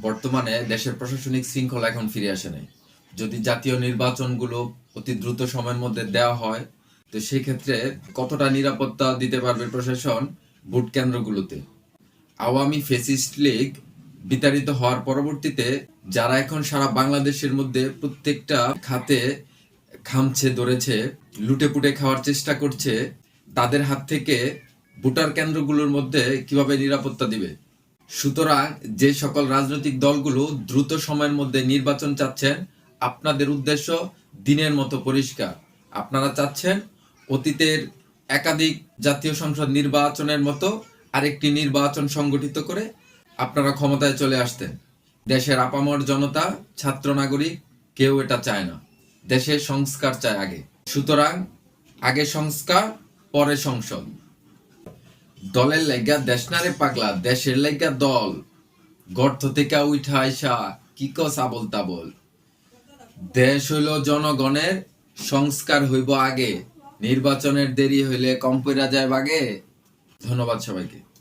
বর্তমানে দেশের প্রশাসনিক শৃঙ্খলা এখন ফিরে আসে নাই। যদি জাতীয় নির্বাচনগুলো অতি দ্রুত সময়ের মধ্যে দেওয়া হয়, তো সেই ক্ষেত্রে কতটা নিরাপত্তা দিতে পারবে প্রশাসন ভোট কেন্দ্রগুলোতে? আওয়ামী ফ্যাসিস্ট লীগ বিতাড়িত হওয়ার পরবর্তীতে যারা এখন সারা বাংলাদেশের মধ্যে প্রত্যেকটা খাতে খামছে ধরেছে, লুটেপুটে খাওয়ার চেষ্টা করছে, তাদের হাত থেকে ভোটার কেন্দ্রগুলোর মধ্যে কিভাবে নিরাপত্তা দিবে? সুতরাং যে সকল রাজনৈতিক দলগুলো দ্রুত সময়ের মধ্যে নির্বাচন চাচ্ছেন, আপনাদের উদ্দেশ্য দিনের মতো পরিষ্কার। আপনারা চাচ্ছেন অতীতের একাধিক জাতীয় সংসদ নির্বাচনের মতো আরেকটি নির্বাচন সংগঠিত করে আপনারা ক্ষমতায় চলে আসতেন। দেশের আপামর জনতা, ছাত্র নাগরিক কেউ এটা চায় না। দেশের সংস্কার চায় আগে। সুতরাং আগে সংস্কার, পরে সংসদ। দলের লাইগা দেশ না রে পাগলা, দেশের লাইগা দল। গর্ত থেকে উঠা আইসা কি কস আবল তাবল। দেশ হইল জনগণের, সংস্কার হইব আগে। নির্বাচনের দেরি হইলে কম পইরা যায় বাগে। ধন্যবাদ সবাইকে।